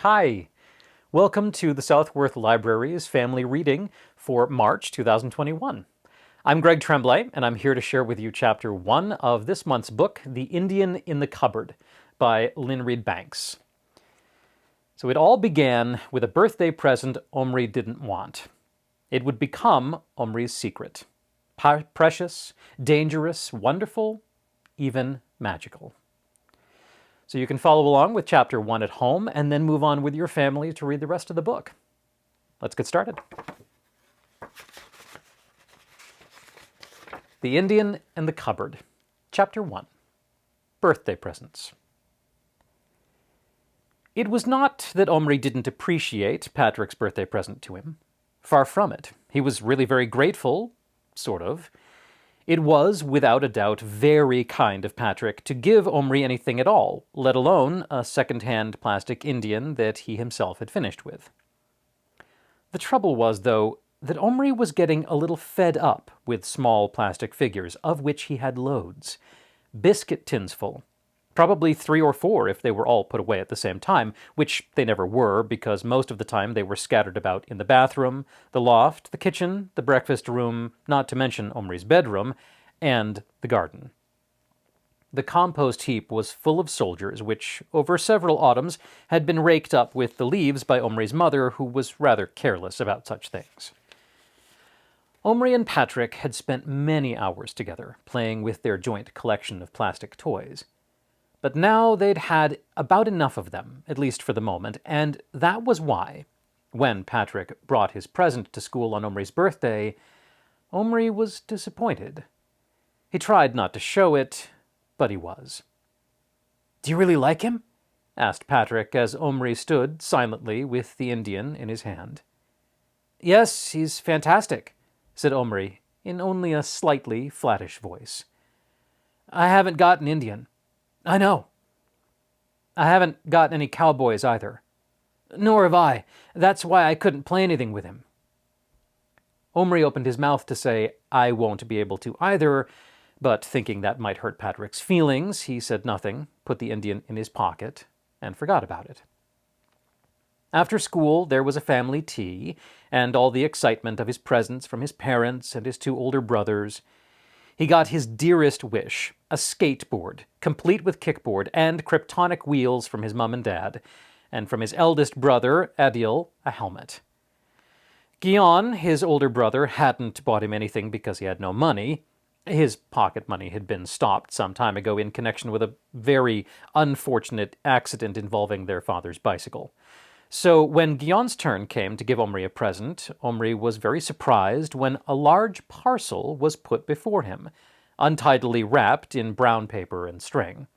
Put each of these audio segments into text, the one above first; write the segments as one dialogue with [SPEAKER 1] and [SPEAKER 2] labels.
[SPEAKER 1] Hi, welcome to the Southworth Library's Family Reading for March 2021. I'm Greg Tremblay, and I'm here to share with you Chapter 1 of this month's book, The Indian in the Cupboard, by Lynn Reid Banks. So it all began with a birthday present Omri didn't want. It would become Omri's secret. Precious, dangerous, wonderful, even magical. So you can follow along with Chapter 1 at home and then move on with your family to read the rest of the book. Let's get started. The Indian and the Cupboard, Chapter 1, Birthday Presents. It was not that Omri didn't appreciate Patrick's birthday present to him. Far from it. He was really very grateful, sort of. It was, without a doubt, very kind of Patrick to give Omri anything at all, let alone a second-hand plastic Indian that he himself had finished with. The trouble was, though, that Omri was getting a little fed up with small plastic figures, of which he had loads. Biscuit tins full. Probably 3 or 4 if they were all put away at the same time, which they never were, because most of the time they were scattered about in the bathroom, the loft, the kitchen, the breakfast room, not to mention Omri's bedroom, and the garden. The compost heap was full of soldiers, which, over several autumns, had been raked up with the leaves by Omri's mother, who was rather careless about such things. Omri and Patrick had spent many hours together, playing with their joint collection of plastic toys. But now they'd had about enough of them, at least for the moment, and that was why, when Patrick brought his present to school on Omri's birthday, Omri was disappointed. He tried not to show it, but he was. "Do you really like him?" asked Patrick as Omri stood silently with the Indian in his hand. "Yes, he's fantastic," said Omri in only a slightly flattish voice. "I haven't got an Indian." "I know." "I haven't got any cowboys either." "Nor have I. That's why I couldn't play anything with him." Omri opened his mouth to say, "I won't be able to either," but thinking that might hurt Patrick's feelings, he said nothing, put the Indian in his pocket, and forgot about it. After school, there was a family tea, and all the excitement of his presents from his parents and his 2 older brothers. He got his dearest wish, a skateboard, complete with kickboard and kryptonic wheels from his mom and dad, and from his eldest brother, Adil, a helmet. Guion, his older brother, hadn't bought him anything because he had no money. His pocket money had been stopped some time ago in connection with a very unfortunate accident involving their father's bicycle. So when Guion's turn came to give Omri a present, Omri was very surprised when a large parcel was put before him, untidily wrapped in brown paper and string.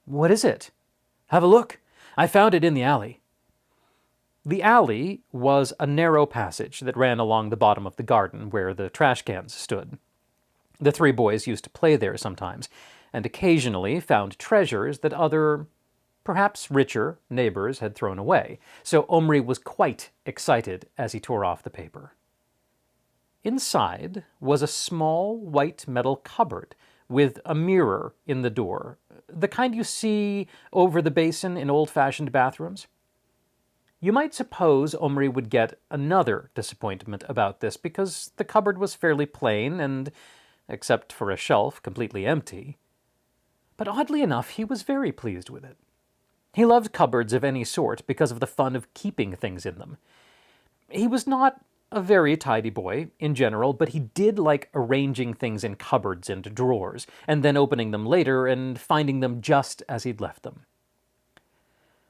[SPEAKER 1] "What is it?" "Have a look. I found it in the alley." The alley was a narrow passage that ran along the bottom of the garden where the trash cans stood. The 3 boys used to play there sometimes, and occasionally found treasures that other, perhaps richer, neighbors had thrown away, so Omri was quite excited as he tore off the paper. Inside was a small white metal cupboard with a mirror in the door, the kind you see over the basin in old-fashioned bathrooms. You might suppose Omri would get another disappointment about this because the cupboard was fairly plain and, except for a shelf, completely empty. But oddly enough, he was very pleased with it. He loved cupboards of any sort because of the fun of keeping things in them. He was not a very tidy boy in general, but he did like arranging things in cupboards and drawers, and then opening them later and finding them just as he'd left them.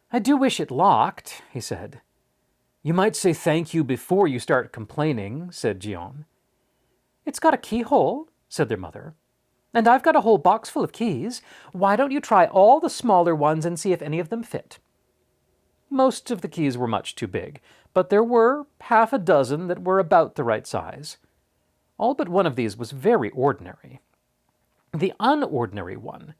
[SPEAKER 1] "I do wish it locked," he said. "You might say thank you before you start complaining," said Guion. "It's got a keyhole," said their mother. "And I've got a whole box full of keys. Why don't you try all the smaller ones and see if any of them fit?" Most of the keys were much too big, but there were half a dozen that were about the right size. All but one of these was very ordinary. The unordinary one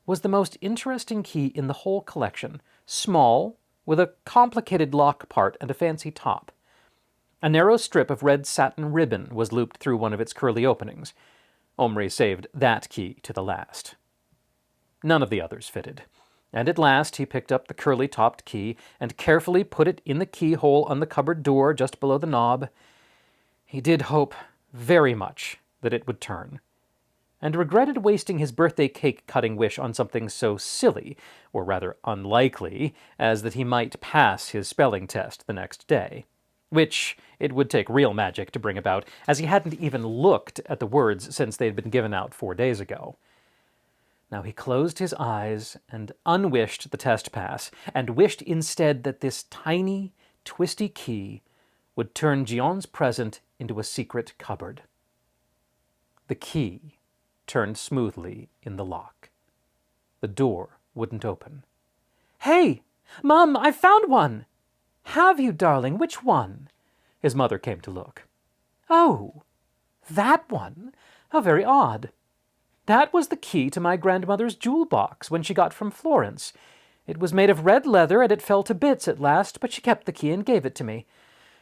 [SPEAKER 1] was the most interesting key in the whole collection, small, with a complicated lock part and a fancy top. A narrow strip of red satin ribbon was looped through one of its curly openings. Omri saved that key to the last. None of the others fitted. And at last he picked up the curly-topped key and carefully put it in the keyhole on the cupboard door just below the knob. He did hope very much that it would turn, and regretted wasting his birthday cake-cutting wish on something so silly, or rather unlikely, as that he might pass his spelling test the next day, which it would take real magic to bring about, as he hadn't even looked at the words since they had been given out 4 days ago. Now he closed his eyes and unwished the test pass, and wished instead that this tiny, twisty key would turn Gion's present into a secret cupboard. The key turned smoothly in the lock. The door wouldn't open. "Hey! Mum, I've found one!" "Have you, darling? Which one?" His mother came to look. "Oh, that one? How very odd. That was the key to my grandmother's jewel box when she got from Florence. It was made of red leather, and it fell to bits at last, but she kept the key and gave it to me.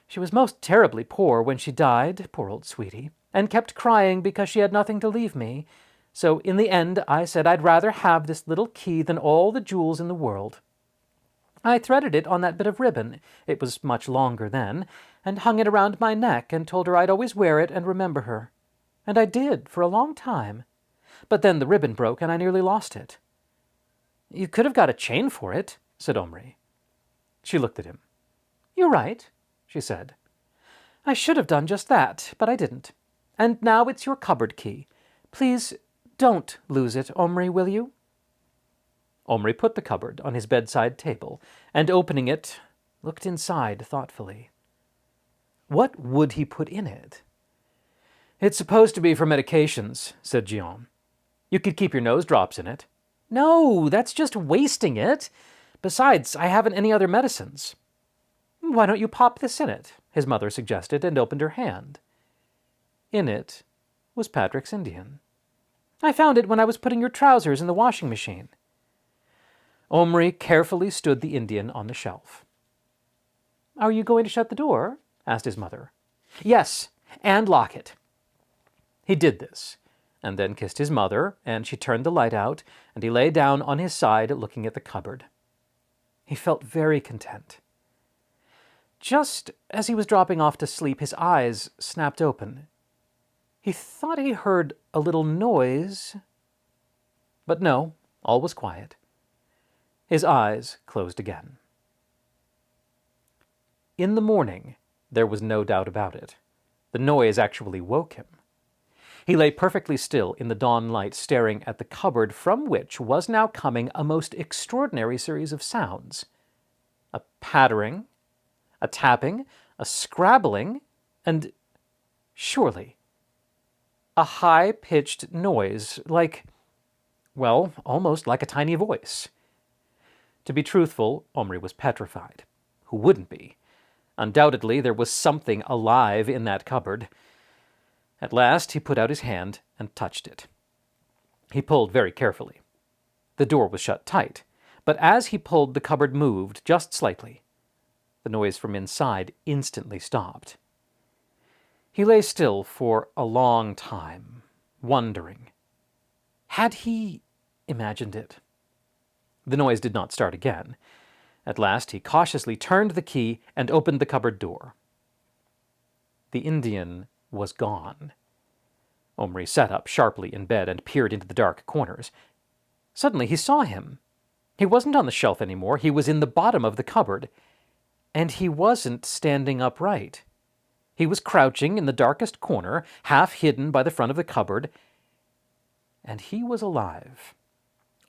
[SPEAKER 1] She was most terribly poor when she died, poor old sweetie, and kept crying because she had nothing to leave me. So in the end I said I'd rather have this little key than all the jewels in the world. I threaded it on that bit of ribbon, it was much longer then, and hung it around my neck and told her I'd always wear it and remember her. And I did, for a long time. But then the ribbon broke and I nearly lost it." "You could have got a chain for it," said Omri. She looked at him. "You're right," she said. "I should have done just that, but I didn't. And now it's your cupboard key. Please don't lose it, Omri, will you?" Omri put the cupboard on his bedside table, and opening it, looked inside thoughtfully. What would he put in it? "It's supposed to be for medications," said Gian. "You could keep your nose drops in it." "No, that's just wasting it. Besides, I haven't any other medicines." "Why don't you pop this in it?" his mother suggested, and opened her hand. In it was Patrick's Indian. "I found it when I was putting your trousers in the washing machine." Omri carefully stood the Indian on the shelf. "Are you going to shut the door?" asked his mother. "Yes, and lock it." He did this, and then kissed his mother, and she turned the light out, and he lay down on his side looking at the cupboard. He felt very content. Just as he was dropping off to sleep, his eyes snapped open. He thought he heard a little noise, but no, all was quiet. His eyes closed again. In the morning, there was no doubt about it. The noise actually woke him. He lay perfectly still in the dawn light, staring at the cupboard from which was now coming a most extraordinary series of sounds. A pattering, a tapping, a scrabbling, and, surely, a high-pitched noise like, well, almost like a tiny voice. To be truthful, Omri was petrified. Who wouldn't be? Undoubtedly, there was something alive in that cupboard. At last, he put out his hand and touched it. He pulled very carefully. The door was shut tight, but as he pulled, the cupboard moved just slightly. The noise from inside instantly stopped. He lay still for a long time, wondering. Had he imagined it? The noise did not start again. At last he cautiously turned the key and opened the cupboard door. The Indian was gone. Omri sat up sharply in bed and peered into the dark corners. Suddenly he saw him. He wasn't on the shelf anymore. He was in the bottom of the cupboard. And he wasn't standing upright. He was crouching in the darkest corner, half hidden by the front of the cupboard. And he was alive.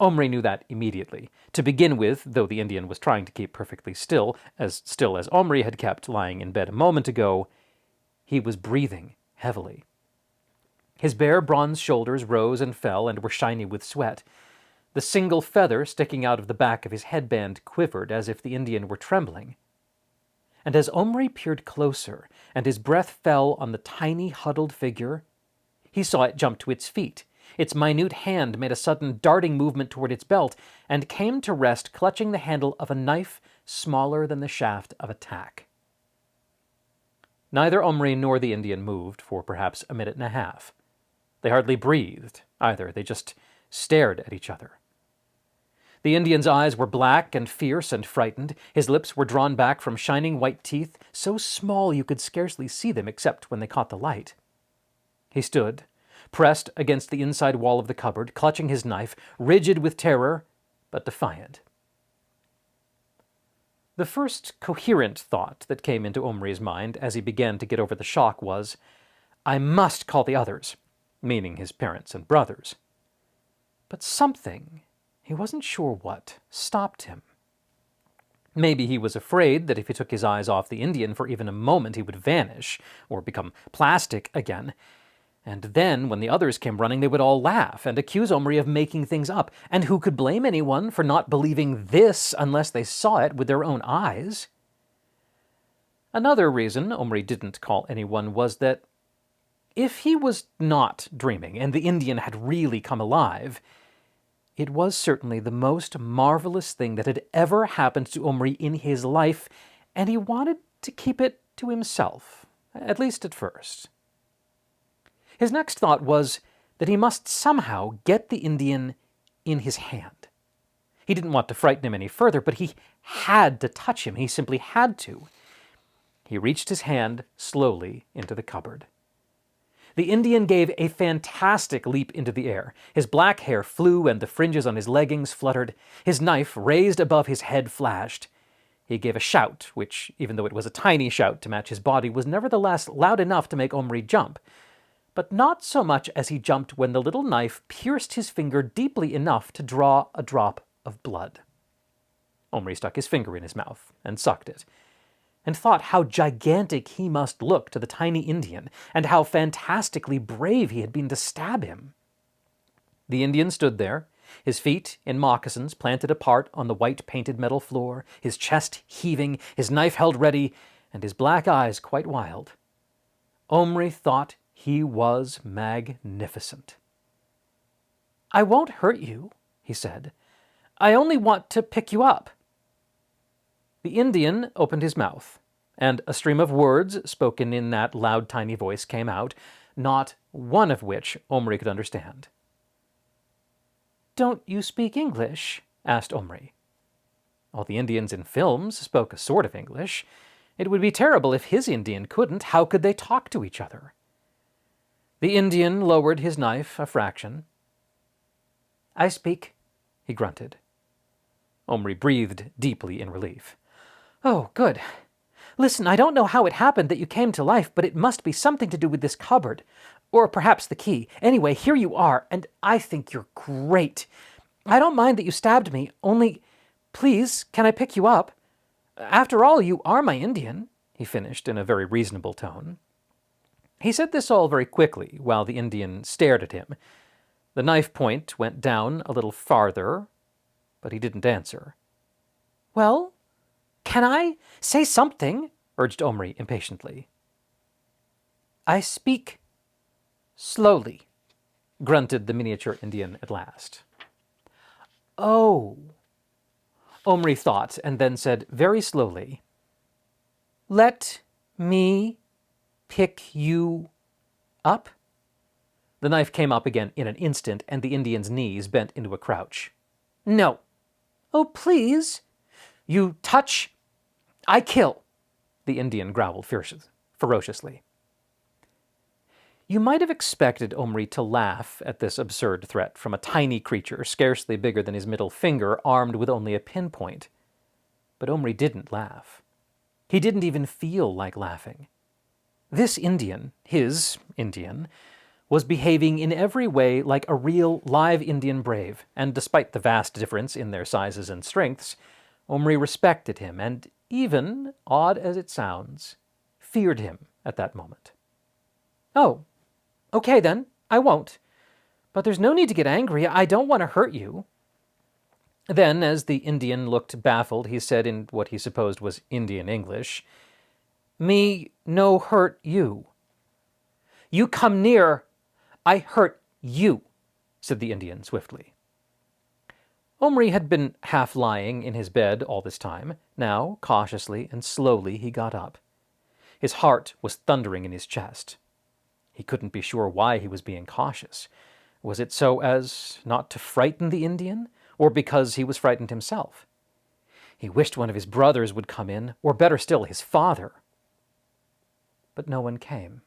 [SPEAKER 1] Omri knew that immediately. To begin with, though the Indian was trying to keep perfectly still as Omri had kept lying in bed a moment ago, he was breathing heavily. His bare bronze shoulders rose and fell and were shiny with sweat. The single feather sticking out of the back of his headband quivered as if the Indian were trembling. And as Omri peered closer and his breath fell on the tiny, huddled figure, he saw it jump to its feet. Its minute hand made a sudden darting movement toward its belt and came to rest clutching the handle of a knife smaller than the shaft of a tack. Neither Omri nor the Indian moved for perhaps a minute and a half. They hardly breathed, either. They just stared at each other. The Indian's eyes were black and fierce and frightened. His lips were drawn back from shining white teeth, so small you could scarcely see them except when they caught the light. He stood, pressed against the inside wall of the cupboard, clutching his knife, rigid with terror, but defiant. The first coherent thought that came into Omri's mind as he began to get over the shock was, "I must call the others," meaning his parents and brothers. But something, he wasn't sure what, stopped him. Maybe he was afraid that if he took his eyes off the Indian for even a moment he would vanish, or become plastic again. And then, when the others came running, they would all laugh and accuse Omri of making things up. And who could blame anyone for not believing this unless they saw it with their own eyes? Another reason Omri didn't call anyone was that if he was not dreaming and the Indian had really come alive, it was certainly the most marvelous thing that had ever happened to Omri in his life, and he wanted to keep it to himself, at least at first. His next thought was that he must somehow get the Indian in his hand. He didn't want to frighten him any further, but he had to touch him. He simply had to. He reached his hand slowly into the cupboard. The Indian gave a fantastic leap into the air. His black hair flew and the fringes on his leggings fluttered. His knife, raised above his head, flashed. He gave a shout, which, even though it was a tiny shout to match his body, was nevertheless loud enough to make Omri jump. But not so much as he jumped when the little knife pierced his finger deeply enough to draw a drop of blood. Omri stuck his finger in his mouth and sucked it, and thought how gigantic he must look to the tiny Indian, and how fantastically brave he had been to stab him. The Indian stood there, his feet in moccasins planted apart on the white painted metal floor, his chest heaving, his knife held ready, and his black eyes quite wild. Omri thought he was magnificent. "I won't hurt you," he said. "I only want to pick you up." The Indian opened his mouth, and a stream of words spoken in that loud, tiny voice came out, not one of which Omri could understand. "Don't you speak English?" asked Omri. All the Indians in films spoke a sort of English. It would be terrible if his Indian couldn't. How could they talk to each other? The Indian lowered his knife a fraction. "I speak," he grunted. Omri breathed deeply in relief. "Oh, good. Listen, I don't know how it happened that you came to life, but it must be something to do with this cupboard. Or perhaps the key. Anyway, here you are, and I think you're great. I don't mind that you stabbed me, only, please, can I pick you up? After all, you are my Indian," he finished in a very reasonable tone. He said this all very quickly, while the Indian stared at him. The knife point went down a little farther, but he didn't answer. "Well, can I say something?" urged Omri impatiently. "I speak slowly," grunted the miniature Indian at last. "Oh," Omri thought, and then said very slowly, "Let me pick you up?" The knife came up again in an instant, and the Indian's knees bent into a crouch. "No." "Oh, please." "You touch, I kill," the Indian growled ferociously. You might have expected Omri to laugh at this absurd threat from a tiny creature scarcely bigger than his middle finger, armed with only a pinpoint. But Omri didn't laugh. He didn't even feel like laughing. This Indian, his Indian, was behaving in every way like a real live Indian brave, and despite the vast difference in their sizes and strengths, Omri respected him and even, odd as it sounds, feared him at that moment. "Oh, okay then, I won't. But there's no need to get angry. I don't want to hurt you." Then, as the Indian looked baffled, he said in what he supposed was Indian English, "Me no hurt you." "You come near, I hurt you," said the Indian swiftly. Omri had been half lying in his bed all this time. Now, cautiously and slowly, he got up. His heart was thundering in his chest. He couldn't be sure why he was being cautious. Was it so as not to frighten the Indian? or because he was frightened himself. He wished one of his brothers would come in, or better still, his father. But no one came.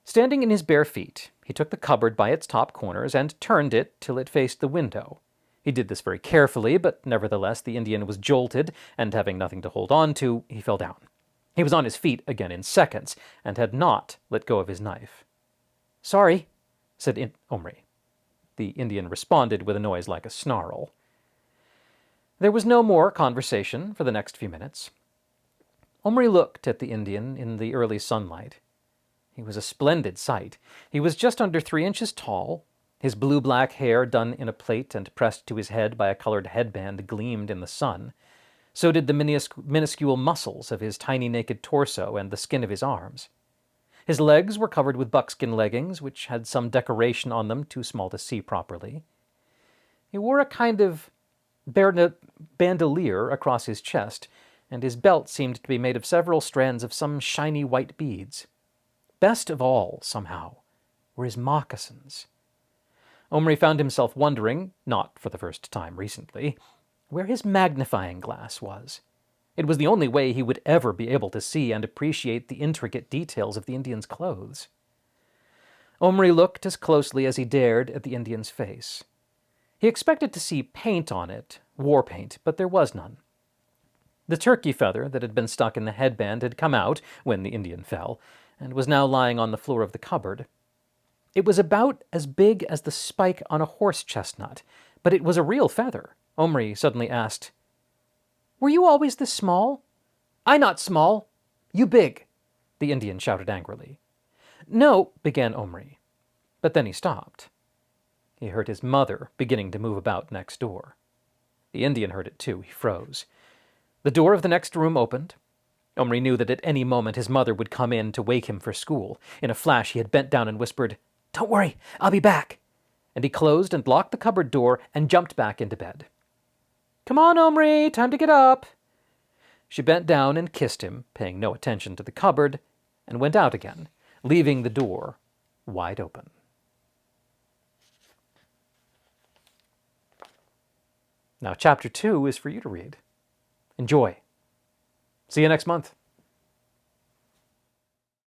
[SPEAKER 1] Standing in his bare feet, he took the cupboard by its top corners and turned it till it faced the window. He did this very carefully, but nevertheless the Indian was jolted, and having nothing to hold on to, he fell down. He was on his feet again in seconds, and had not let go of his knife. "Sorry," said Omri. The Indian responded with a noise like a snarl. There was no more conversation for the next few minutes. Omri looked at the Indian in the early sunlight. He was a splendid sight. He was just under 3 inches tall. His blue-black hair, done in a plait and pressed to his head by a colored headband, gleamed in the sun. So did the minuscule muscles of his tiny naked torso and the skin of his arms. His legs were covered with buckskin leggings, which had some decoration on them too small to see properly. He wore a kind of bandolier across his chest, and his belt seemed to be made of several strands of some shiny white beads. Best of all, somehow, were his moccasins. Omri found himself wondering, not for the first time recently, where his magnifying glass was. It was the only way he would ever be able to see and appreciate the intricate details of the Indian's clothes. Omri looked as closely as he dared at the Indian's face. He expected to see paint on it, war paint, but there was none. The turkey feather that had been stuck in the headband had come out when the Indian fell, and was now lying on the floor of the cupboard. It was about as big as the spike on a horse chestnut, but it was a real feather. Omri suddenly asked, "Were you always this small?" "I not small. You big," the Indian shouted angrily. "No," began Omri, but then he stopped. He heard his mother beginning to move about next door. The Indian heard it too. He froze. The door of the next room opened. Omri knew that at any moment his mother would come in to wake him for school. In a flash he had bent down and whispered, "Don't worry, I'll be back." And he closed and locked the cupboard door and jumped back into bed. "Come on, Omri, time to get up." She bent down and kissed him, paying no attention to the cupboard, and went out again, leaving the door wide open. Now, Chapter 2 is for you to read. Enjoy. See you next month.